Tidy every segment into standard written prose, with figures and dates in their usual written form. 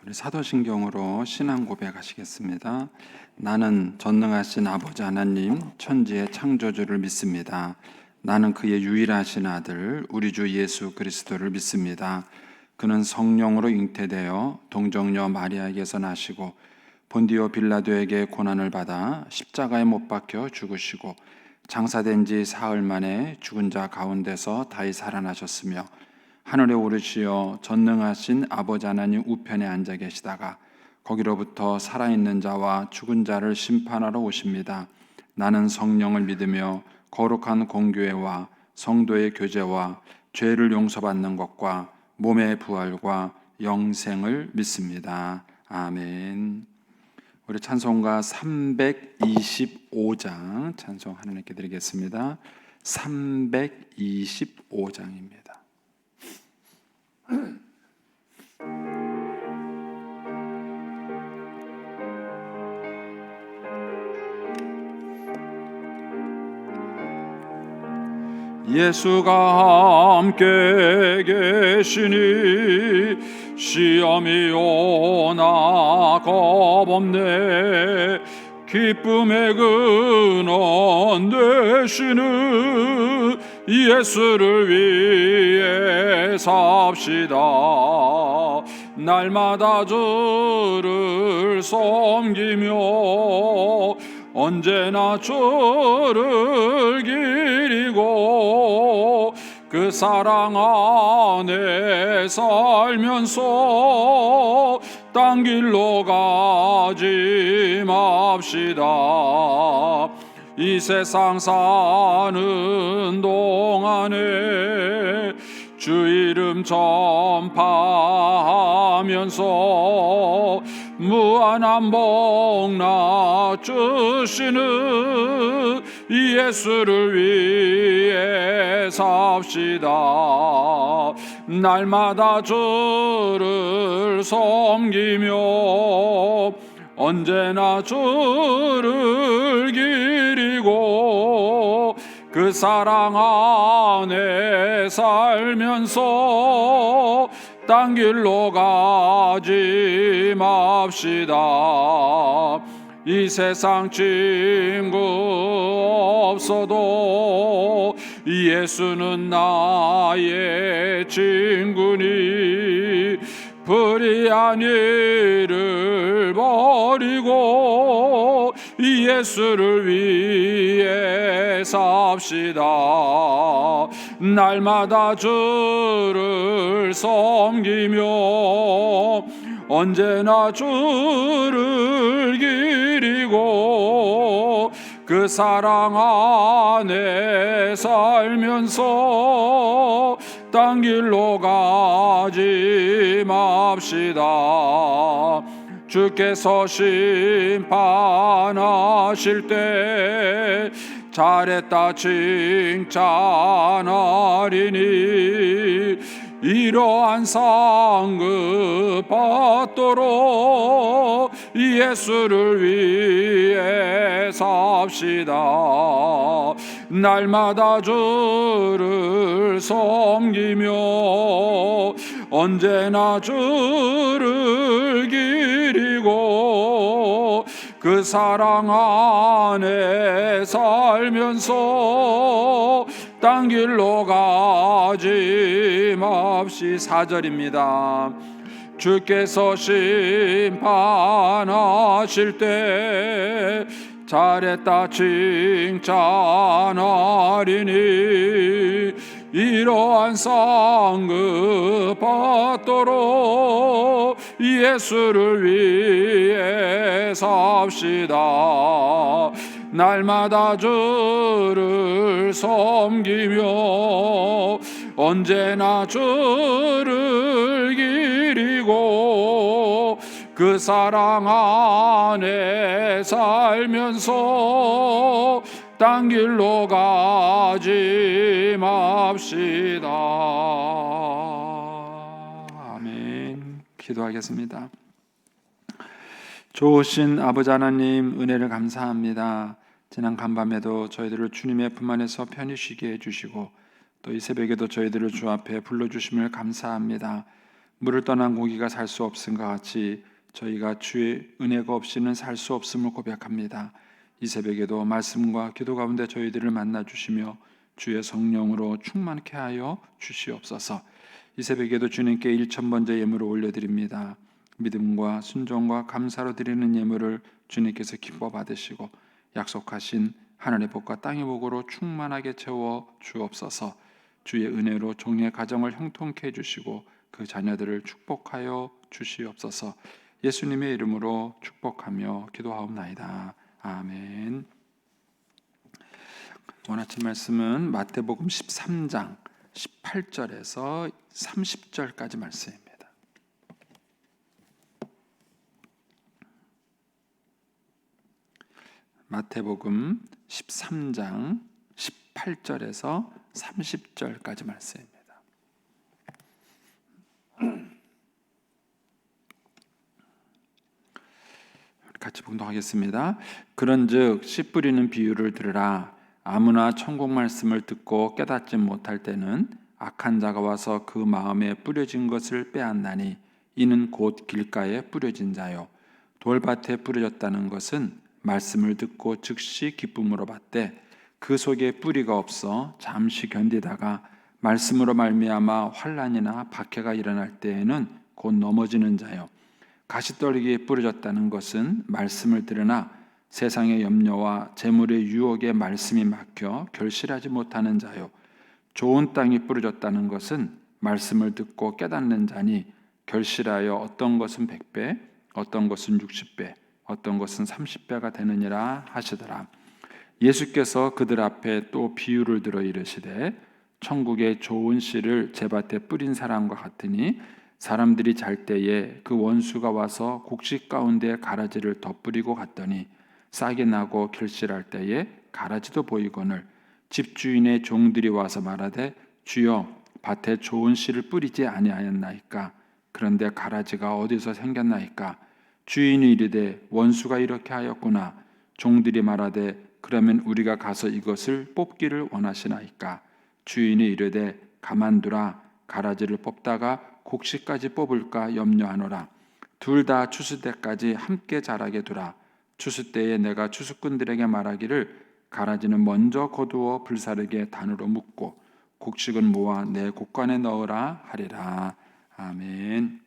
우리 사도신경으로 신앙 고백하시겠습니다. 나는 전능하신 아버지 하나님 천지의 창조주를 믿습니다. 나는 그의 유일하신 아들 우리 주 예수 그리스도를 믿습니다. 그는 성령으로 잉태되어 동정녀 마리아에게서 나시고 본디오 빌라도에게 고난을 받아 십자가에 못 박혀 죽으시고 장사된 지 사흘 만에 죽은 자 가운데서 다시 살아나셨으며 하늘에 오르시어 전능하신 아버지 하나님 우편에 앉아 계시다가 거기로부터 살아있는 자와 죽은 자를 심판하러 오십니다. 나는 성령을 믿으며 거룩한 공교회와 성도의 교제와 죄를 용서받는 것과 몸의 부활과 영생을 믿습니다. 아멘. 우리 찬송가 325장 찬송 하나님께 드리겠습니다. 325장입니다. 예수가 함께 계시니 시험이 오나 겁없네. 기쁨의 근원 되시는 예수를 위해 삽시다. 날마다 주를 섬기며 언제나 주를 기리고 그 사랑 안에 살면서 딴 길로 가지 맙시다. 이 세상 사는 동안에 주 이름 전파하면서 무한한 복나 주시는 예수를 위해 삽시다. 날마다 주를 섬기며 언제나 주를 기리고 그 사랑 안에 살면서 딴 길로 가지 맙시다. 이 세상 친구 없어도 예수는 나의 친구니 불의한 일을 버리고 예수를 위해 삽시다. 날마다 주를 섬기며 언제나 주를 기리고 그 사랑 안에 살면서 딴 길로 가지 맙시다. 주께서 심판하실 때 잘했다 칭찬하리니 이러한 상급 받도록 예수를 위해 삽시다. 날마다 주를 섬기며 언제나 주를 기리고 그 사랑 안에 살면서 딴 길로 가지 맙시. 4절입니다. 주께서 심판하실 때 잘했다 칭찬하리니 이러한 상급 받도록 예수를 위해 삽시다. 날마다 주를 섬기며 언제나 주를 기리고 그 사랑 안에 살면서 딴 길로 가지 맙시다. 아멘. 기도하겠습니다. 좋으신 아버지 하나님, 은혜를 감사합니다. 지난 간밤에도 저희들을 주님의 품 안에서 편히 쉬게 해주시고 또 이 새벽에도 저희들을 주 앞에 불러주심을 감사합니다. 물을 떠난 고기가 살 수 없음과 같이 저희가 주의 은혜가 없이는 살 수 없음을 고백합니다. 이 새벽에도 말씀과 기도 가운데 저희들을 만나 주시며 주의 성령으로 충만케 하여 주시옵소서. 이 새벽에도 주님께 1,000번째 예물을 올려드립니다. 믿음과 순종과 감사로 드리는 예물을 주님께서 기뻐 받으시고 약속하신 하늘의 복과 땅의 복으로 충만하게 채워 주옵소서. 주의 은혜로 종의 가정을 형통케 해주시고 그 자녀들을 축복하여 주시옵소서. 예수님의 이름으로 축복하며 기도하옵나이다. 아멘. 오늘 아침 말씀은 마태복음 13장 18절에서 30절까지 말씀입니다. 마태복음 13장 18절에서 30절까지 말씀입니다. 같이 봉독하겠습니다. 그런즉 씨 뿌리는 비유를 들으라. 아무나 천국 말씀을 듣고 깨닫지 못할 때는 악한 자가 와서 그 마음에 뿌려진 것을 빼앗나니 이는 곧 길가에 뿌려진 자요 돌밭에 뿌려졌다는 것은 말씀을 듣고 즉시 기쁨으로 받되 그 속에 뿌리가 없어 잠시 견디다가 말씀으로 말미암아 환난이나 박해가 일어날 때에는 곧 넘어지는 자요 가시떨기에 뿌려졌다는 것은 말씀을 들으나 세상의 염려와 재물의 유혹에 말씀이 막혀 결실하지 못하는 자요 좋은 땅이 뿌려졌다는 것은 말씀을 듣고 깨닫는 자니 결실하여 어떤 것은 100배 어떤 것은 60배 어떤 것은 30배가 되느니라 하시더라. 예수께서 그들 앞에 또 비유를 들어 이르시되 천국의 좋은 씨를 제밭에 뿌린 사람과 같으니 사람들이 잘 때에 그 원수가 와서 곡식 가운데 가라지를 덧뿌리고 갔더니 싹이 나고 결실할 때에 가라지도 보이거늘 집주인의 종들이 와서 말하되 주여 밭에 좋은 씨를 뿌리지 아니하였나이까 그런데 가라지가 어디서 생겼나이까 주인이 이르되 원수가 이렇게 하였구나 종들이 말하되 그러면 우리가 가서 이것을 뽑기를 원하시나이까 주인이 이르되 가만두라 가라지를 뽑다가 곡식까지 뽑을까 염려하노라 둘 다 추수 때까지 함께 자라게 두라 추수 때에 내가 추수꾼들에게 말하기를 가라지는 먼저 거두어 불사르게 단으로 묶고 곡식은 모아 내 곡간에 넣으라 하리라. 아멘.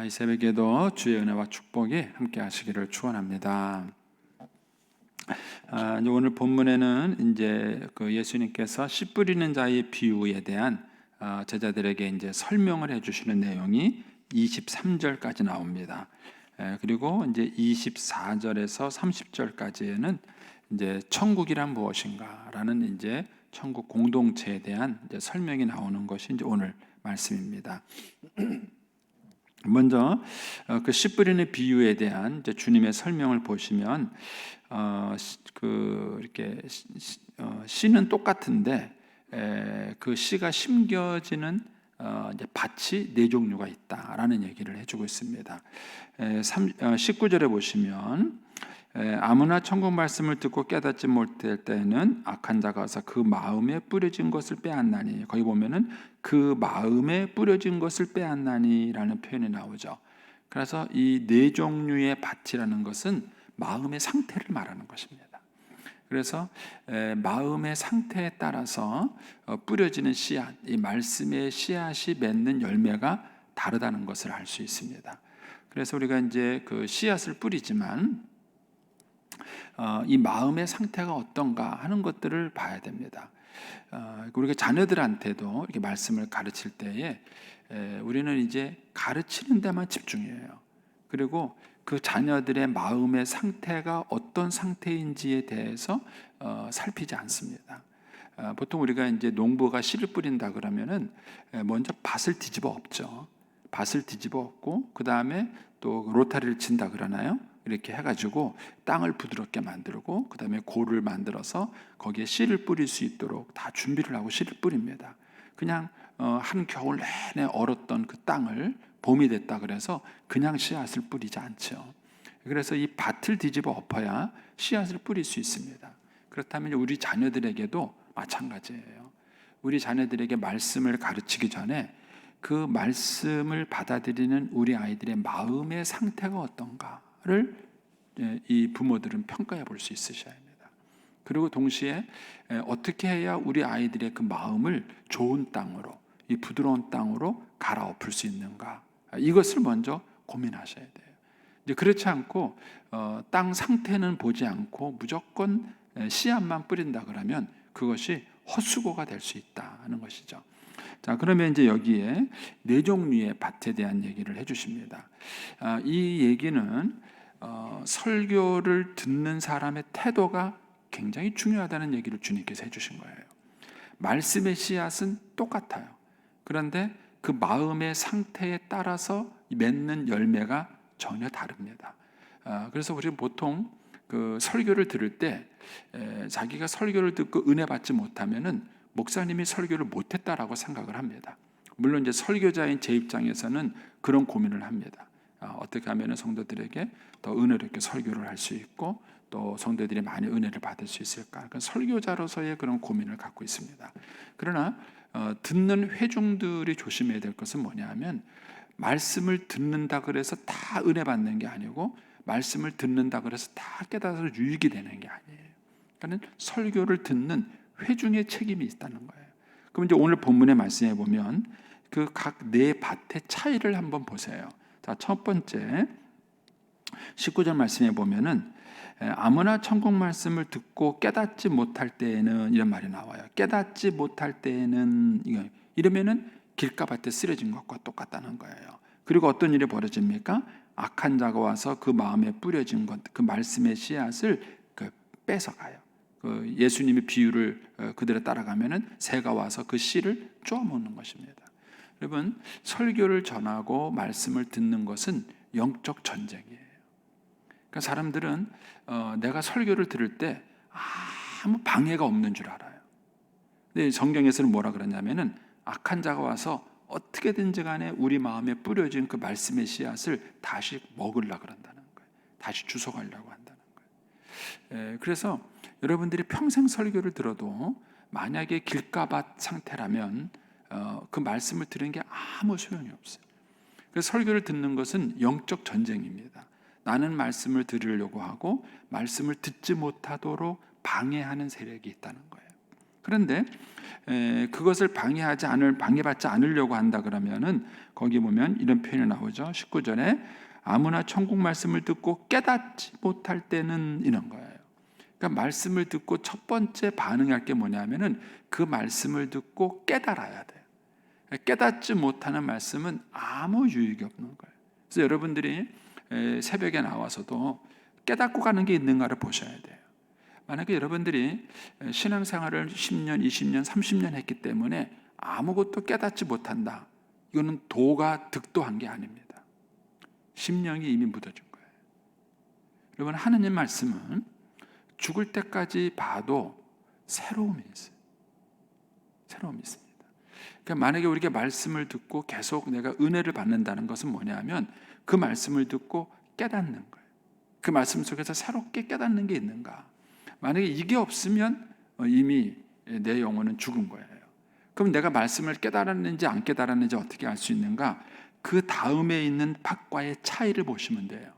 이 새벽에도 주의 은혜와 축복이 함께 하시기를 축원합니다. 오늘 본문에는 이제 그 예수님께서 씨 뿌리는 자의 비유에 대한 제자들에게 이제 설명을 해주시는 내용이 23절까지 나옵니다. 그리고 이제 24절에서 30절까지에는 이제 천국이란 무엇인가라는 이제 천국 공동체에 대한 이제 설명이 나오는 것이 이제 오늘 말씀입니다. 먼저 그 씨 뿌리는 비유에 대한 이제 주님의 설명을 보시면 이렇게 씨는 똑같은데 그 씨가 심겨지는 이제 밭이 네 종류가 있다라는 얘기를 해주고 있습니다. 19절에 보시면 아무나 천국 말씀을 듣고 깨닫지 못할 때는 악한 자가 와서 그 마음에 뿌려진 것을 빼앗나니 거기 보면은 그 마음에 뿌려진 것을 빼앗나니라는 표현이 나오죠. 그래서 이 네 종류의 밭이라는 것은 마음의 상태를 말하는 것입니다. 그래서 마음의 상태에 따라서 뿌려지는 씨앗, 이 말씀의 씨앗이 맺는 열매가 다르다는 것을 알 수 있습니다. 그래서 우리가 이제 그 씨앗을 뿌리지만 이 마음의 상태가 어떤가 하는 것들을 봐야 됩니다. 우리가 자녀들한테도 이렇게 말씀을 가르칠 때에 우리는 이제 가르치는 데만 집중해요. 그리고 그 자녀들의 마음의 상태가 어떤 상태인지에 대해서 살피지 않습니다. 보통 우리가 이제 농부가 씨를 뿌린다 그러면은 먼저 밭을 뒤집어 엎죠. 밭을 뒤집어 엎고 그 다음에 또 로타리를 친다 그러나요? 이렇게 해가지고 땅을 부드럽게 만들고 그 다음에 골을 만들어서 거기에 씨를 뿌릴 수 있도록 다 준비를 하고 씨를 뿌립니다. 그냥 한 겨울 내내 얼었던 그 땅을 봄이 됐다 그래서 그냥 씨앗을 뿌리지 않죠. 그래서 이 밭을 뒤집어 엎어야 씨앗을 뿌릴 수 있습니다. 그렇다면 우리 자녀들에게도 마찬가지예요. 우리 자녀들에게 말씀을 가르치기 전에 그 말씀을 받아들이는 우리 아이들의 마음의 상태가 어떤가를 이 부모들은 평가해 볼 수 있으셔야 합니다. 그리고 동시에 어떻게 해야 우리 아이들의 그 마음을 좋은 땅으로, 이 부드러운 땅으로 갈아엎을 수 있는가, 이것을 먼저 고민하셔야 돼요. 이제 그렇지 않고 땅 상태는 보지 않고 무조건 씨앗만 뿌린다 그러면 그것이 헛수고가 될 수 있다는 것이죠. 자, 그러면 이제 여기에 네 종류의 밭에 대한 얘기를 해주십니다. 이 얘기는 설교를 듣는 사람의 태도가 굉장히 중요하다는 얘기를 주님께서 해주신 거예요. 말씀의 씨앗은 똑같아요. 그런데 그 마음의 상태에 따라서 맺는 열매가 전혀 다릅니다. 그래서 우리는 보통 그 설교를 들을 때 자기가 설교를 듣고 은혜 받지 못하면은 목사님이 설교를 못했다라고 생각을 합니다. 물론 이제 설교자인 제 입장에서는 그런 고민을 합니다. 어떻게 하면 성도들에게 더 은혜롭게 설교를 할 수 있고 또 성도들이 많이 은혜를 받을 수 있을까? 설교자로서의 그런 고민을 갖고 있습니다. 그러나 듣는 회중들이 조심해야 될 것은 뭐냐면 말씀을 듣는다 그래서 다 은혜 받는 게 아니고 말씀을 듣는다 그래서 다 깨달아서 유익이 되는 게 아니에요. 그러니까 설교를 듣는 회중의 책임이 있다는 거예요. 그럼 이제 오늘 본문의 말씀에 보면 그 각 네 밭의 차이를 한번 보세요. 자, 첫 번째 19절 말씀에 보면은 아무나 천국 말씀을 듣고 깨닫지 못할 때에는 이런 말이 나와요. 깨닫지 못할 때에는 이러면은 길가밭에 쓰러진 것과 똑같다는 거예요. 그리고 어떤 일이 벌어집니까? 악한 자가 와서 그 마음에 뿌려진 것, 그 말씀의 씨앗을 뺏어가요. 예수님의 비유를 그대로 따라가면은 새가 와서 그 씨를 쪼아먹는 것입니다. 여러분, 설교를 전하고 말씀을 듣는 것은 영적 전쟁이에요. 그러니까 사람들은 내가 설교를 들을 때 아무 방해가 없는 줄 알아요. 근데 성경에서는 뭐라 그러냐면은 악한 자가 와서 어떻게든지 간에 우리 마음에 뿌려진 그 말씀의 씨앗을 다시 먹으려고 그런다는 거예요. 다시 주워가려고 한다는 거예요. 그래서 여러분들이 평생 설교를 들어도 만약에 길가밭 상태라면 그 말씀을 들은 게 아무 소용이 없어요. 그래서 설교를 듣는 것은 영적 전쟁입니다. 나는 말씀을 들으려고 하고 말씀을 듣지 못하도록 방해하는 세력이 있다는 거예요. 그런데 그것을 방해받지 않으려고 한다 그러면은 거기 보면 이런 표현이 나오죠. 19절에 아무나 천국 말씀을 듣고 깨닫지 못할 때는 이런 거예요. 그러니까 말씀을 듣고 첫 번째 반응할 게 뭐냐면은 그 말씀을 듣고 깨달아야 돼요. 깨닫지 못하는 말씀은 아무 유익이 없는 거예요. 그래서 여러분들이 새벽에 나와서도 깨닫고 가는 게 있는가를 보셔야 돼요. 만약에 여러분들이 신앙생활을 10년, 20년, 30년 했기 때문에 아무것도 깨닫지 못한다. 이거는 도가 득도한 게 아닙니다. 심령이 이미 묻어진 거예요. 여러분, 하느님 말씀은 죽을 때까지 봐도 새로움이 있어요. 새로움이 있습니다. 그러니까 만약에 우리가 말씀을 듣고 계속 내가 은혜를 받는다는 것은 뭐냐면 그 말씀을 듣고 깨닫는 거예요. 그 말씀 속에서 새롭게 깨닫는 게 있는가. 만약에 이게 없으면 이미 내 영혼은 죽은 거예요. 그럼 내가 말씀을 깨달았는지 안 깨달았는지 어떻게 알 수 있는가? 그 다음에 있는 밭과의 차이를 보시면 돼요.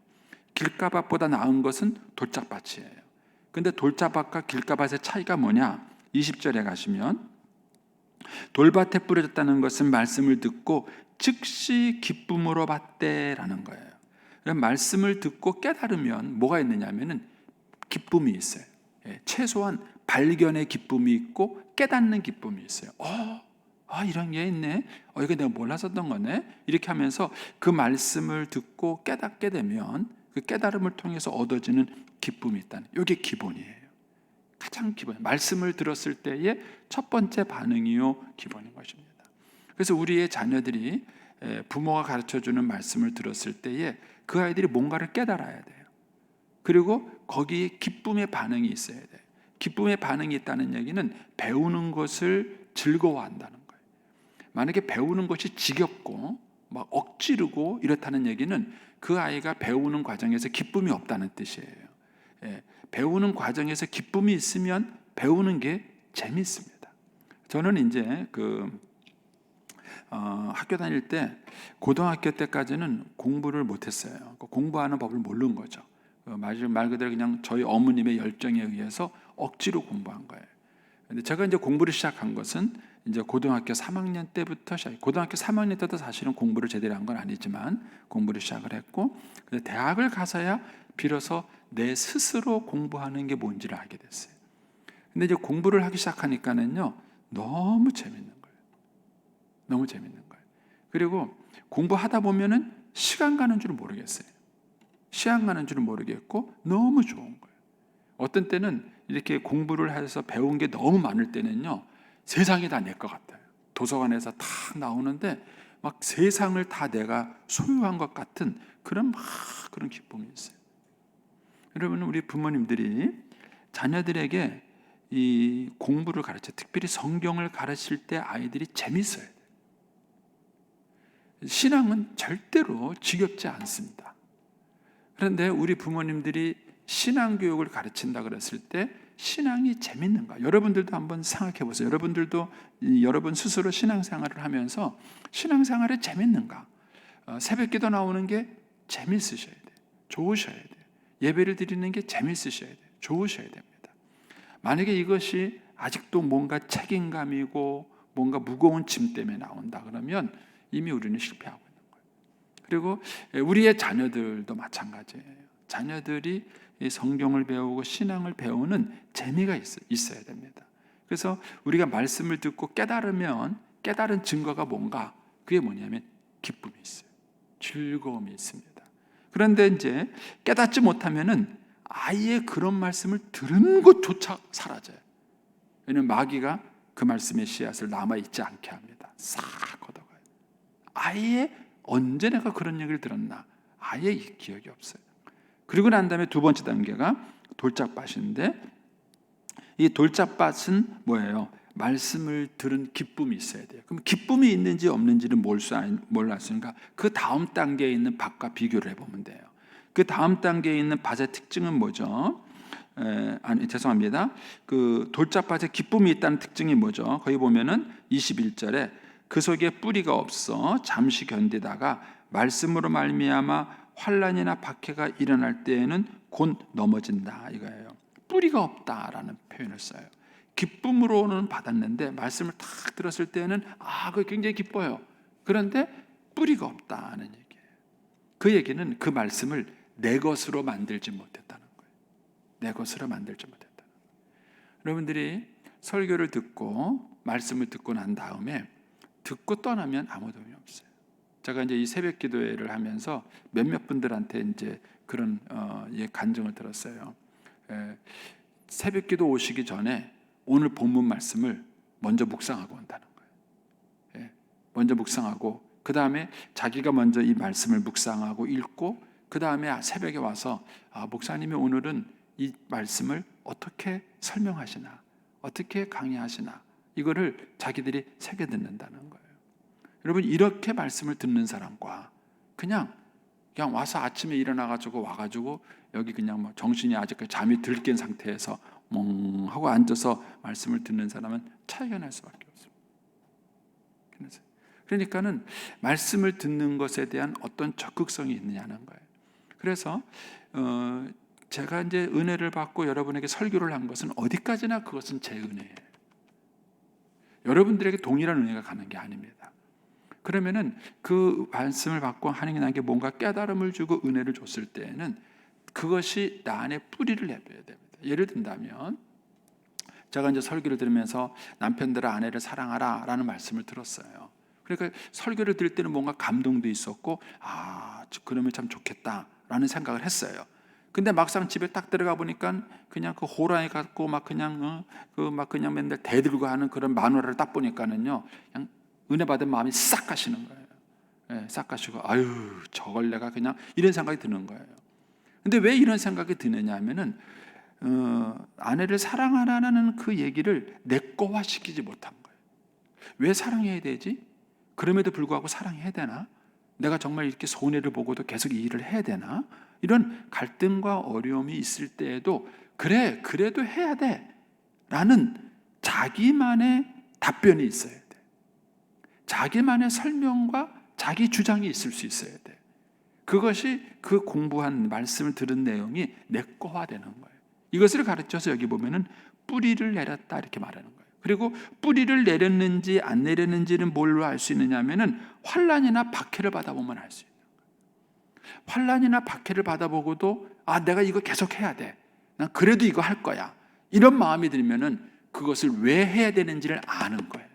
길가밭보다 나은 것은 돌짝밭이에요. 근데 돌짝밭과 길가밭의 차이가 뭐냐? 20절에 가시면 돌밭에 뿌려졌다는 것은 말씀을 듣고 즉시 기쁨으로 받대라는 거예요. 말씀을 듣고 깨달으면 뭐가 있느냐면은 기쁨이 있어요. 최소한 발견의 기쁨이 있고 깨닫는 기쁨이 있어요. 이런 게 있네. 이거 내가 몰랐었던 거네. 이렇게 하면서 그 말씀을 듣고 깨닫게 되면 그 깨달음을 통해서 얻어지는 기쁨이 있다는, 이게 기본이에요. 가장 기본, 말씀을 들었을 때의 첫 번째 반응이요 기본인 것입니다. 그래서 우리의 자녀들이 부모가 가르쳐주는 말씀을 들었을 때에 그 아이들이 뭔가를 깨달아야 돼요. 그리고 거기에 기쁨의 반응이 있어야 돼요. 기쁨의 반응이 있다는 얘기는 배우는 것을 즐거워한다는 거예요. 만약에 배우는 것이 지겹고 막 억지르고 이렇다는 얘기는 그 아이가 배우는 과정에서 기쁨이 없다는 뜻이에요. 배우는 과정에서 기쁨이 있으면 배우는 게 재밌습니다. 저는 이제 학교 다닐 때 고등학교 때까지는 공부를 못했어요. 공부하는 법을 모르는 거죠. 말 그대로 그냥 저희 어머님의 열정에 의해서 억지로 공부한 거예요. 근데 제가 이제 공부를 시작한 것은 이제 고등학교 3학년 때부터 고등학교 3학년 때도 사실은 공부를 제대로 한 건 아니지만 공부를 시작을 했고, 근데 대학을 가서야 비로소 내 스스로 공부하는 게 뭔지를 알게 됐어요. 근데 이제 공부를 하기 시작하니까는요, 너무 재밌는 거예요. 너무 재밌는 거예요. 그리고 공부하다 보면은 시간 가는 줄을 모르겠어요. 시간 가는 줄을 모르겠고 너무 좋은 거예요. 어떤 때는 이렇게 공부를 해서 배운 게 너무 많을 때는요, 세상이 다 내 것 같아요. 도서관에서 탁 나오는데 막 세상을 다 내가 소유한 것 같은 그런 기쁨이 있어요. 여러분, 우리 부모님들이 자녀들에게 이 공부를 가르쳐, 특별히 성경을 가르칠 때 아이들이 재밌어야 돼요. 신앙은 절대로 지겹지 않습니다. 그런데 우리 부모님들이 신앙 교육을 가르친다 그랬을 때 신앙이 재밌는가? 여러분들도 한번 생각해 보세요. 여러분들도 여러분 스스로 신앙생활을 하면서 신앙생활이 재밌는가? 새벽기도 나오는 게 재밌으셔야 돼요. 좋으셔야 돼요. 예배를 드리는 게 재밌으셔야 돼요. 좋으셔야 됩니다. 만약에 이것이 아직도 뭔가 책임감이고 뭔가 무거운 짐 때문에 나온다 그러면 이미 우리는 실패하고 있는 거예요. 그리고 우리의 자녀들도 마찬가지예요. 자녀들이 성경을 배우고 신앙을 배우는 재미가 있어야 됩니다. 그래서 우리가 말씀을 듣고 깨달으면 깨달은 증거가 뭔가? 그게 뭐냐면 기쁨이 있어요. 즐거움이 있습니다. 그런데 이제 깨닫지 못하면은 아예 그런 말씀을 들은 것조차 사라져요. 왜냐하면 마귀가 그 말씀의 씨앗을 남아있지 않게 합니다. 싹 걷어가요. 아예 언제 내가 그런 얘기를 들었나? 아예 기억이 없어요. 그리고 난 다음에 두 번째 단계가 돌짝밭인데, 이 돌짝밭은 뭐예요? 말씀을 들은 기쁨이 있어야 돼요. 그럼 기쁨이 있는지 없는지는 뭘 알 수 있는가? 그 다음 단계에 있는 밭과 비교를 해보면 돼요. 그 다음 단계에 있는 밭의 특징은 뭐죠? 죄송합니다. 그 돌짝밭에 기쁨이 있다는 특징이 뭐죠? 거기 보면은 21절에 그 속에 뿌리가 없어 잠시 견디다가 말씀으로 말미암아 환난이나 박해가 일어날 때에는 곧 넘어진다 이거예요. 뿌리가 없다라는 표현을 써요. 기쁨으로는 받았는데 말씀을 탁 들었을 때는 그게 굉장히 기뻐요. 그런데 뿌리가 없다는 얘기예요. 그 얘기는 그 말씀을 내 것으로 만들지 못했다는 거예요. 내 것으로 만들지 못했다는 거예요. 여러분들이 설교를 듣고 말씀을 듣고 난 다음에 듣고 떠나면 아무 도움이 없어요. 제가 이제 이 새벽 기도회를 하면서 몇몇 분들한테 이제 그런 간증을 들었어요. 새벽 기도 오시기 전에 오늘 본문 말씀을 먼저 묵상하고 온다는 거예요. 먼저 묵상하고 그 다음에 자기가 먼저 이 말씀을 묵상하고 읽고 그 다음에 새벽에 와서 목사님이 오늘은 이 말씀을 어떻게 설명하시나, 어떻게 강의하시나, 이거를 자기들이 새겨 듣는다는 거예요. 여러분, 이렇게 말씀을 듣는 사람과 그냥 와서 아침에 일어나가지고 와가지고 여기 그냥 뭐 정신이 아직까지 잠이 들 깬 상태에서 멍 하고 앉아서 말씀을 듣는 사람은 차이가 날 수밖에 없습니다. 그러니까는 말씀을 듣는 것에 대한 어떤 적극성이 있느냐는 거예요. 그래서 제가 이제 은혜를 받고 여러분에게 설교를 한 것은 어디까지나 그것은 제 은혜예요. 여러분들에게 동일한 은혜가 가는 게 아닙니다. 그러면은 그 말씀을 받고 하나님이 나에게 뭔가 깨달음을 주고 은혜를 줬을 때에는 그것이 나 안에 뿌리를 내버려야 됩니다. 예를 든다면 제가 이제 설교를 들으면서 남편들아 아내를 사랑하라 라는 말씀을 들었어요. 그러니까 설교를 들을 때는 뭔가 감동도 있었고 그러면 참 좋겠다라는 생각을 했어요. 근데 막상 집에 딱 들어가 보니까 그냥 그 호랑이 같고 막 그냥 맨날 대들고 하는 그런 마누라를 딱 보니까는요, 그냥 은혜 받은 마음이 싹 가시는 거예요. 싹 가시고 저걸 내가 그냥 이런 생각이 드는 거예요. 근데 왜 이런 생각이 드느냐 하면은 아내를 사랑하라는 그 얘기를 내 거화시키지 못한 거예요. 왜 사랑해야 되지? 그럼에도 불구하고 사랑해야 되나? 내가 정말 이렇게 손해를 보고도 계속 이 일을 해야 되나? 이런 갈등과 어려움이 있을 때에도 그래도 해야 돼 라는 자기만의 답변이 있어야 돼. 자기만의 설명과 자기 주장이 있을 수 있어야 돼. 그것이 그 공부한 말씀을 들은 내용이 내 거화되는 거예요. 이것을 가르쳐서 여기 보면은 뿌리를 내렸다 이렇게 말하는 거예요. 그리고 뿌리를 내렸는지 안 내렸는지는 뭘로 알 수 있느냐 하면은 환난이나 박해를 받아보면 알 수 있는 거예요. 환난이나 박해를 받아보고도 내가 이거 계속 해야 돼. 난 그래도 이거 할 거야. 이런 마음이 들면은 그것을 왜 해야 되는지를 아는 거예요.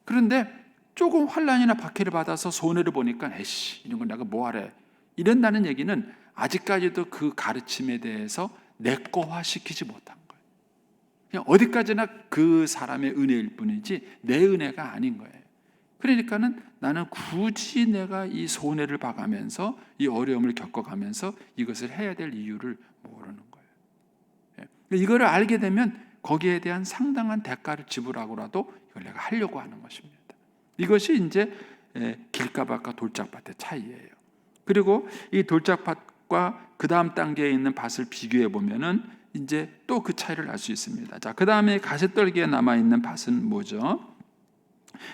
그런데 조금 환난이나 박해를 받아서 손해를 보니까 에이씨 이런 건 내가 뭐하래 이런다는 얘기는 아직까지도 그 가르침에 대해서 내 거화시키지 못한 거예요. 그냥 어디까지나 그 사람의 은혜일 뿐이지 내 은혜가 아닌 거예요. 그러니까는 나는 굳이 내가 이 손해를 봐가면서 이 어려움을 겪어가면서 이것을 해야 될 이유를 모르는 거예요. 이거를 알게 되면 거기에 대한 상당한 대가를 지불하고라도 이걸 내가 하려고 하는 것입니다. 이것이 이제 길가밭과 돌짝밭의 차이예요. 그리고 이 돌짝밭과 그 다음 단계에 있는 밭을 비교해 보면은 이제 또 그 차이를 알 수 있습니다. 자, 그 다음에 가시떨기에 남아 있는 밭은 뭐죠?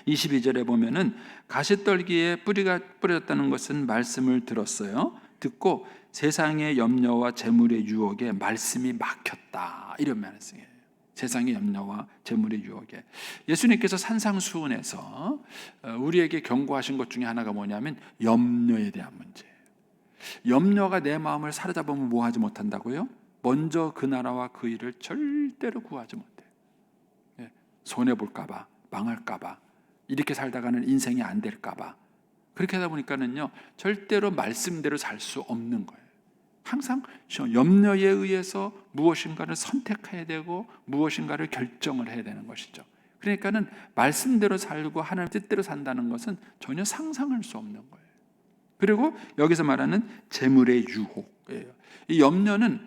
22절에 보면은 가시떨기에 뿌리가 뿌려졌다는 것은 말씀을 들었어요. 듣고 세상의 염려와 재물의 유혹에 말씀이 막혔다 이런 말씀이에요. 세상의 염려와 재물의 유혹에. 예수님께서 산상수훈에서 우리에게 경고하신 것 중에 하나가 뭐냐면 염려에 대한 문제예요. 염려가 내 마음을 사로잡으면 뭐 하지 못한다고요? 먼저 그 나라와 그 일을 절대로 구하지 못해요. 손해볼까 봐, 망할까 봐, 이렇게 살다가는 인생이 안 될까 봐. 그렇게 하다 보니까는요 절대로 말씀대로 살 수 없는 거예요. 항상 염려에 의해서 무엇인가를 선택해야 되고 무엇인가를 결정을 해야 되는 것이죠. 그러니까는 말씀대로 살고 하나님 뜻대로 산다는 것은 전혀 상상할 수 없는 거예요. 그리고 여기서 말하는 재물의 유혹이에요. 이 염려는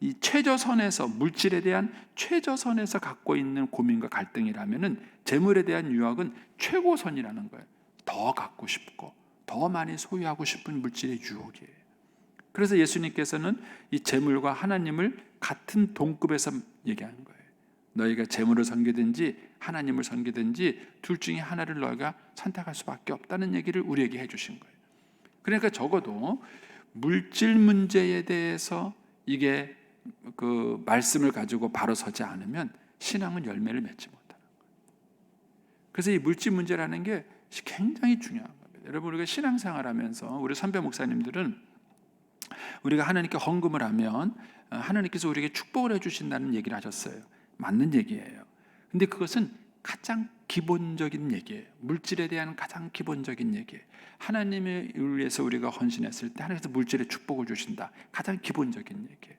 이 최저선에서 물질에 대한 최저선에서 갖고 있는 고민과 갈등이라면은 재물에 대한 유혹은 최고선이라는 거예요. 더 갖고 싶고 더 많이 소유하고 싶은 물질의 유혹이에요. 그래서 예수님께서는 이 재물과 하나님을 같은 동급에서 얘기하는 거예요. 너희가 재물을 섬기든지 하나님을 섬기든지 둘 중에 하나를 너희가 선택할 수밖에 없다는 얘기를 우리에게 해주신 거예요. 그러니까 적어도 물질 문제에 대해서 이게 그 말씀을 가지고 바로 서지 않으면 신앙은 열매를 맺지 못하는 거예요. 그래서 이 물질 문제라는 게 굉장히 중요한 겁니다. 여러분 우리가 신앙생활하면서 우리 선배 목사님들은 우리가 하나님께 헌금을 하면 하나님께서 우리에게 축복을 해주신다는 얘기를 하셨어요. 맞는 얘기예요. 근데 그것은 가장 기본적인 얘기예요. 물질에 대한 가장 기본적인 얘기예요. 하나님을 위해서 우리가 헌신했을 때 하나님께서 물질에 축복을 주신다. 가장 기본적인 얘기예요.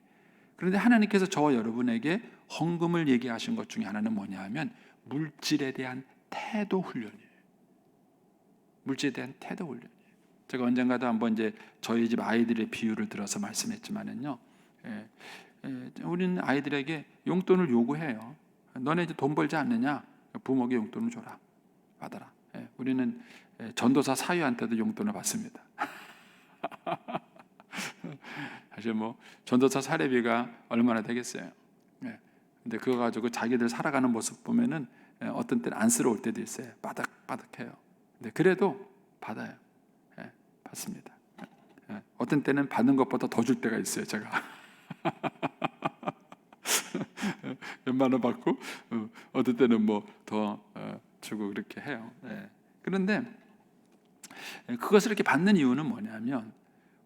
그런데 하나님께서 저와 여러분에게 헌금을 얘기하신 것 중에 하나는 뭐냐 하면 물질에 대한 태도 훈련이에요. 물질에 대한 태도 훈련. 제가 언젠가도 한번 이제 저희 집 아이들의 비유를 들어서 말씀했지만은요, 우리는 아이들에게 용돈을 요구해요. 너네 이제 돈 벌지 않느냐? 부모에게 용돈을 줘라, 받아라. 우리는 전도사 사위한테도 용돈을 받습니다. 사실 뭐 전도사 사례비가 얼마나 되겠어요? 근데 그거 가지고 자기들 살아가는 모습 보면은 어떤 때는 안쓰러울 때도 있어요. 바닥바닥해요. 근데 그래도 받아요. 받습니다. 어떤 때는 받는 것보다 더 줄 때가 있어요. 제가 몇만 원 받고 어떤 때는 뭐 더 주고 그렇게 해요. 그런데 그것을 이렇게 받는 이유는 뭐냐면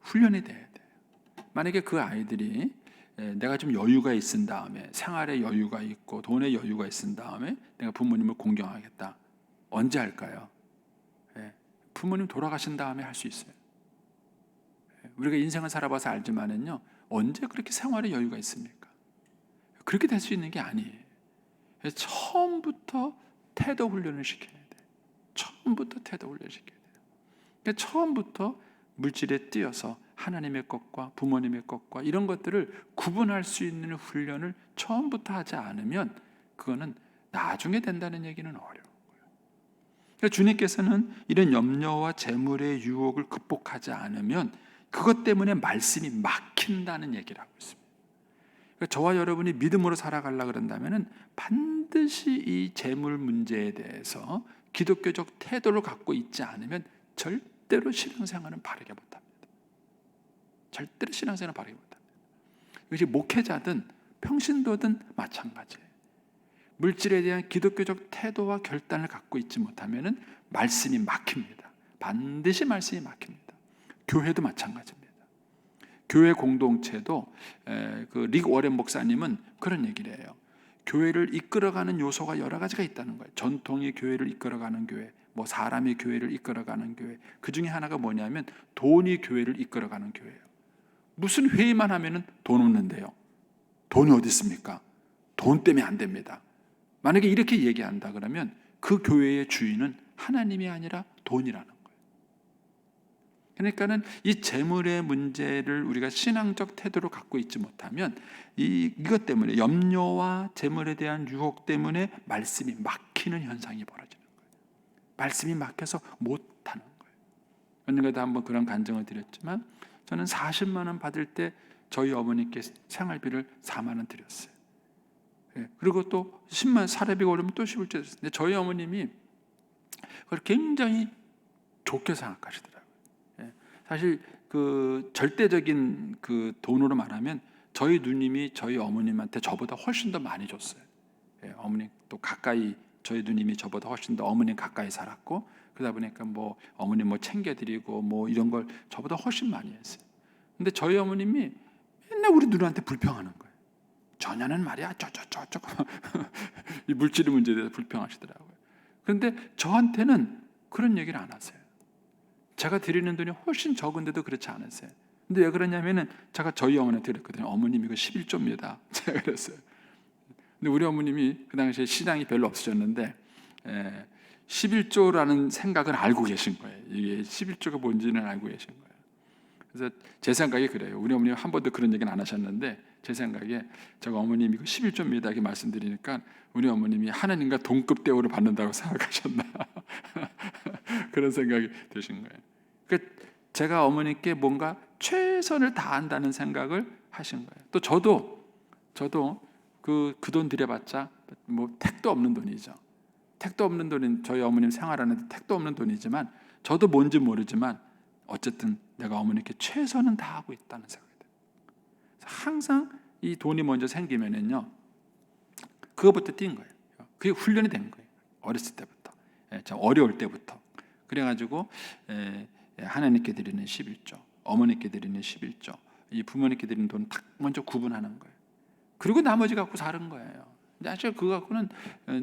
훈련이 돼야 돼요. 만약에 그 아이들이 내가 좀 여유가 있은 다음에 생활에 여유가 있고 돈에 여유가 있은 다음에 내가 부모님을 공경하겠다. 언제 할까요? 부모님 돌아가신 다음에 할 수 있어요. 우리가 인생을 살아봐서 알지만은요, 언제 그렇게 생활에 여유가 있습니까? 그렇게 될 수 있는 게 아니에요. 처음부터 태도 훈련을 시켜야 돼요. 처음부터 태도 훈련을 시켜야 돼요. 그러니까 처음부터 물질에 뛰어서 하나님의 것과 부모님의 것과 이런 것들을 구분할 수 있는 훈련을 처음부터 하지 않으면 그거는 나중에 된다는 얘기는 어려운 거예요. 그러니까 주님께서는 이런 염려와 재물의 유혹을 극복하지 않으면 그것 때문에 말씀이 막힌다는 얘기를 하고 있습니다. 저와 여러분이 믿음으로 살아가려 그런다면은 반드시 이 재물 문제에 대해서 기독교적 태도를 갖고 있지 않으면 절대로 신앙생활은 바르게 못합니다. 절대로 신앙생활은 바르게 못합니다. 이것이 목회자든 평신도든 마찬가지예요. 물질에 대한 기독교적 태도와 결단을 갖고 있지 못하면은 말씀이 막힙니다. 반드시 말씀이 막힙니다. 교회도 마찬가지입니다. 교회 공동체도 릭 워렌 목사님은 그런 얘기를 해요. 교회를 이끌어가는 요소가 여러 가지가 있다는 거예요. 전통의 교회를 이끌어가는 교회, 뭐 사람이 교회를 이끌어가는 교회. 그 중에 하나가 뭐냐면 돈이 교회를 이끌어가는 교회예요. 무슨 회의만 하면은 돈 없는데요. 돈이 어디 있습니까? 돈 때문에 안 됩니다. 만약에 이렇게 얘기한다 그러면 그 교회의 주인은 하나님이 아니라 돈이라는 거예요. 그러니까는 이 재물의 문제를 우리가 신앙적 태도로 갖고 있지 못하면 이것 때문에 염려와 재물에 대한 유혹 때문에 말씀이 막히는 현상이 벌어지는 거예요. 말씀이 막혀서 못하는 거예요. 언젠가도 한번 그런 간증을 드렸지만 저는 40만 원 받을 때 저희 어머니께 생활비를 4만 원 드렸어요. 그리고 또 10만 사례비가 오르면 또 11조 드렸어요. 근데 저희 어머님이 그걸 굉장히 좋게 생각하시더라고요. 사실 그 절대적인 그 돈으로 말하면 저희 누님이 저희 어머님한테 저보다 훨씬 더 많이 줬어요. 어머니 또 가까이 저희 누님이 저보다 훨씬 더 어머님 가까이 살았고 그러다 보니까 뭐 어머님 뭐 챙겨드리고 뭐 이런 걸 저보다 훨씬 많이 했어요. 근데 저희 어머님이 맨날 우리 누나한테 불평하는 거예요. 전혀는 말이야 저쪽 이 물질 문제에 대해서 불평하시더라고요. 그런데 저한테는 그런 얘기를 안 하세요. 제가 드리는 돈이 훨씬 적은데도 그렇지 않으세요. 근데 왜 그러냐면은 제가 저희 어머니한테 그랬거든요. 어머님 이거 11조입니다. 제가 그랬어요. 근데 우리 어머님이 그 당시에 시장이 별로 없으셨는데 11조라는 생각을 알고 계신 거예요. 이게 11조가 뭔지는 알고 계신 거예요. 그래서 제 생각이 그래요. 우리 어머님 한 번도 그런 얘기는 안 하셨는데 제 생각에 제가 어머님 이거 11조입니다 이렇게 말씀드리니까 우리 어머님이 하나님과 동급 대우를 받는다고 생각하셨나 그런 생각이 드신 거예요. 그러니까 제가 어머니께 뭔가 최선을 다한다는 생각을 하신 거예요. 또 저도 그 돈 드려봤자 뭐 택도 없는 돈이죠. 택도 없는 돈은 저희 어머님 생활하는데 택도 없는 돈이지만 저도 뭔지 모르지만 어쨌든 내가 어머니께 최선은 다하고 있다는 생각이 들어요. 항상 이 돈이 먼저 생기면은요, 그거부터 뛴 거예요. 그게 훈련이 된 거예요. 어렸을 때부터, 어려울 때부터. 그래가지고 하나님께 드리는 11조, 어머니께 드리는 11조, 이 부모님께 드리는 돈 딱 먼저 구분하는 거예요. 그리고 나머지 갖고 사는 거예요. 사실 그거 갖고는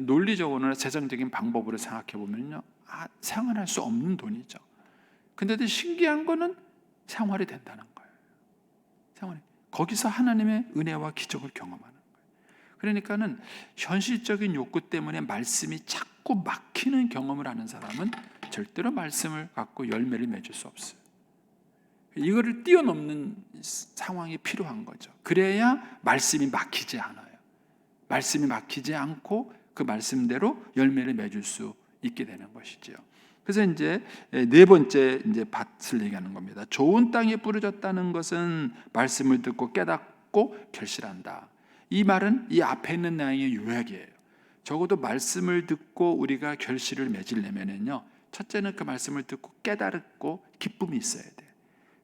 논리적으로나 재정적인 방법으로 생각해 보면요, 생활할 수 없는 돈이죠. 근데도 신기한 거는 생활이 된다는 거예요. 생활이. 거기서 하나님의 은혜와 기적을 경험하는 거예요. 그러니까는 현실적인 욕구 때문에 말씀이 자꾸 막히는 경험을 하는 사람은 절대로 말씀을 갖고 열매를 맺을 수 없어요. 이거를 뛰어넘는 상황이 필요한 거죠. 그래야 말씀이 막히지 않아요. 말씀이 막히지 않고 그 말씀대로 열매를 맺을 수 있게 되는 것이지요. 그래서 이제 네 번째 이제 밭을 얘기하는 겁니다. 좋은 땅에 뿌려졌다는 것은 말씀을 듣고 깨닫고 결실한다. 이 말은 이 앞에 있는 내용의 요약이에요. 적어도 말씀을 듣고 우리가 결실을 맺으려면요, 첫째는 그 말씀을 듣고 깨달고 기쁨이 있어야 돼.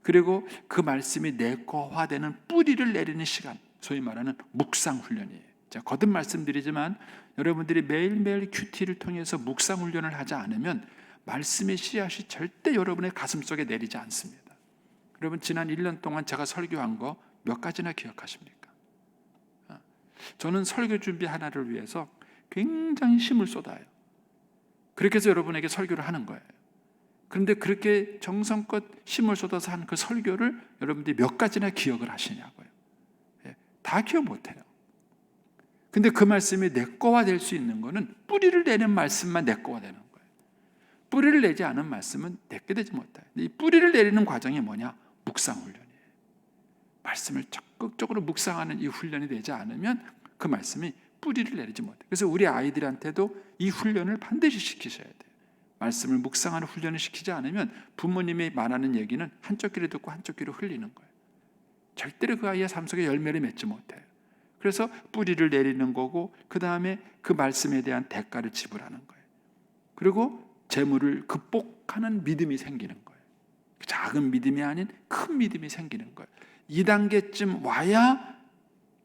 그리고 그 말씀이 내거화되는 뿌리를 내리는 시간, 소위 말하는 묵상 훈련이에요. 제가 거듭 말씀드리지만 여러분들이 매일매일 큐티를 통해서 묵상 훈련을 하지 않으면 말씀의 씨앗이 절대 여러분의 가슴속에 내리지 않습니다. 여러분 지난 1년 동안 제가 설교한 거 몇 가지나 기억하십니까? 저는 설교 준비 하나를 위해서 굉장히 힘을 쏟아요. 그렇게 해서 여러분에게 설교를 하는 거예요. 그런데 그렇게 정성껏 힘을 쏟아서 한 그 설교를 여러분들이 몇 가지나 기억을 하시냐고요. 다 기억 못해요. 근데 그 말씀이 내 거가 될 수 있는 거는 뿌리를 내는 말씀만 내 거가 되는 거예요. 뿌리를 내지 않은 말씀은 내게 되지 못해요. 이 뿌리를 내리는 과정이 뭐냐? 묵상 훈련이에요. 말씀을 적극적으로 묵상하는 이 훈련이 되지 않으면 그 말씀이 뿌리를 내리지 못해요. 그래서 우리 아이들한테도 이 훈련을 반드시 시키셔야 돼요. 말씀을 묵상하는 훈련을 시키지 않으면 부모님이 말하는 얘기는 한쪽 귀로 듣고 한쪽 귀로 흘리는 거예요. 절대로 그 아이의 삶 속에 열매를 맺지 못해요. 그래서 뿌리를 내리는 거고 그 다음에 그 말씀에 대한 대가를 지불하는 거예요. 그리고 재물을 극복하는 믿음이 생기는 거예요. 작은 믿음이 아닌 큰 믿음이 생기는 거예요. 2단계쯤 와야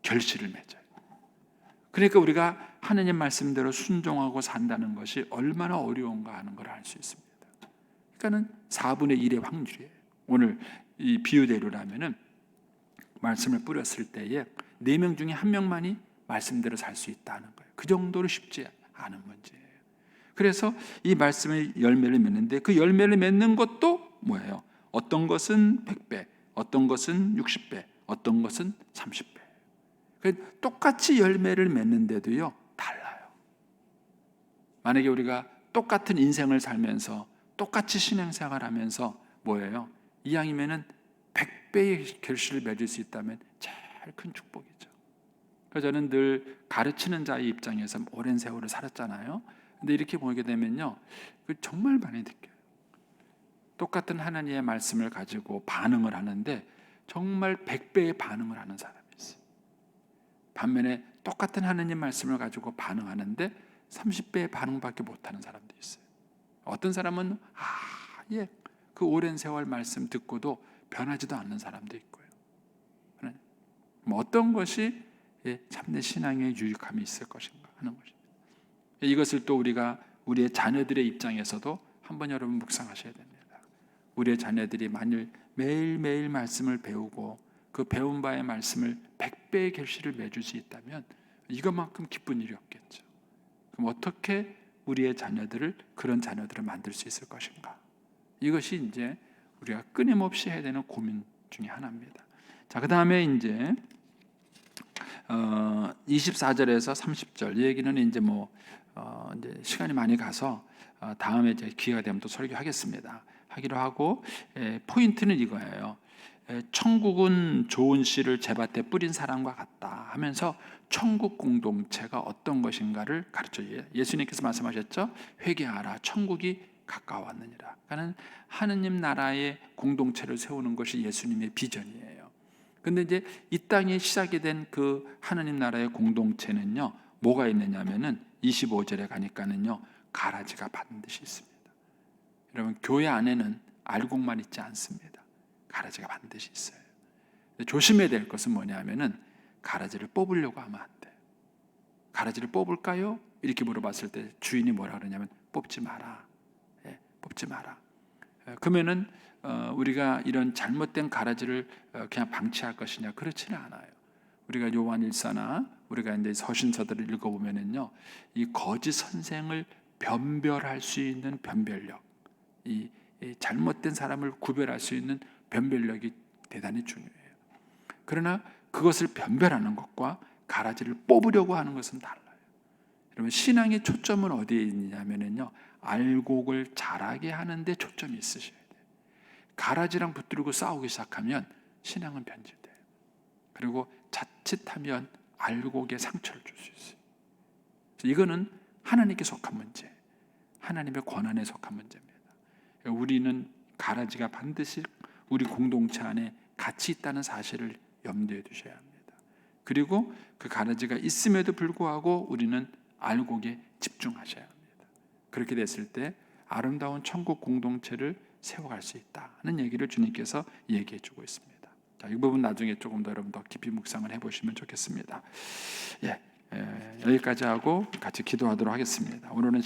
결실을 맺어요. 그러니까 우리가 하나님 말씀대로 순종하고 산다는 것이 얼마나 어려운가 하는 걸 알 수 있습니다. 그러니까는 4분의 1의 확률이에요. 오늘 이 비유대로라면은 말씀을 뿌렸을 때에 4명 중에 1명만이 말씀대로 살 수 있다는 거예요. 그 정도로 쉽지 않은 문제예요. 그래서 이 말씀의 열매를 맺는데 그 열매를 맺는 것도 뭐예요? 어떤 것은 100배, 어떤 것은 60배, 어떤 것은 30배. 똑같이 열매를 맺는데도요 달라요. 만약에 우리가 똑같은 인생을 살면서 똑같이 신앙생활하면서 뭐예요? 이왕이면은 100배의 결실을 맺을 수 있다면 제일 큰 축복이죠. 그래서 저는 늘 가르치는 자의 입장에서 오랜 세월을 살았잖아요. 근데 이렇게 보게 되면요, 정말 많이 느껴요. 똑같은 하나님의 말씀을 가지고 반응을 하는데 정말 100배의 반응을 하는 사람이 있어요. 반면에 똑같은 하나님 말씀을 가지고 반응하는데 30배의 반응밖에 못하는 사람도 있어요. 어떤 사람은 그 오랜 세월 말씀 듣고도 변하지도 않는 사람도 있고요. 어떤 것이 참된 신앙의 유익함이 있을 것인가 하는 것입니다. 이것을 또 우리가 우리의 자녀들의 입장에서도 한번 여러분 묵상하셔야 됩니다. 우리의 자녀들이 만일 매일매일 말씀을 배우고 그 배운 바의 말씀을 100배의 결실을 맺을 수 있다면 이것만큼 기쁜 일이 없겠죠. 그럼 어떻게 우리의 자녀들을 그런 자녀들을 만들 수 있을 것인가? 이것이 이제 우리가 끊임없이 해야 되는 고민 중에 하나입니다. 자, 그 다음에 이제 24절에서 30절 이 얘기는 이제 이제 시간이 많이 가서 다음에 이제 기회가 되면 또 설교하겠습니다. 하기로 하고 포인트는 이거예요. 천국은 좋은 씨를 제밭에 뿌린 사람과 같다 하면서 천국 공동체가 어떤 것인가를 가르쳐줘요. 예수님께서 말씀하셨죠. 회개하라, 천국이 가까웠느니라. 그러니까 하느님 나라의 공동체를 세우는 것이 예수님의 비전이에요. 근데 이제 이 땅에 시작이 된 그 하느님 나라의 공동체는요, 뭐가 있느냐면은 25절에 가니까는요, 가라지가 반드시 있습니다. 여러분, 교회 안에는 알곡만 있지 않습니다. 가라지가 반드시 있어요. 조심해야 될 것은 뭐냐면은 가라지를 뽑으려고 하면 안 돼요. 가라지를 뽑을까요? 이렇게 물어봤을 때 주인이 뭐라 그러냐면 뽑지 마라. 뽑지 마라. 그러면은 우리가 이런 잘못된 가라지를 그냥 방치할 것이냐? 그렇지는 않아요. 우리가 요한일서나 우리가 이제 서신서들을 읽어보면은요, 이 거짓 선생을 변별할 수 있는 변별력, 이 잘못된 사람을 구별할 수 있는 변별력이 대단히 중요해요. 그러나 그것을 변별하는 것과 가라지를 뽑으려고 하는 것은 달라요. 여러분, 신앙의 초점은 어디에 있냐면요, 알곡을 자라게 하는데 초점이 있으셔야 돼요. 가라지랑 붙들고 싸우기 시작하면 신앙은 변질돼요. 그리고 자칫하면 알곡에 상처를 줄 수 있어요. 이거는 하나님께 속한 문제, 하나님의 권한에 속한 문제입니다. 우리는 가라지가 반드시 우리 공동체 안에 같이 있다는 사실을 염두에 두셔야 합니다. 그리고 그 가라지가 있음에도 불구하고 우리는 알곡에 집중하셔야 합니다. 그렇게 됐을 때 아름다운 천국 공동체를 세워갈 수 있다는 얘기를 주님께서 얘기해 주고 있습니다. 자, 이 부분 나중에 조금 더 여러분 더 깊이 묵상을 해보시면 좋겠습니다. 여기까지 하고 같이 기도하도록 하겠습니다. 오늘은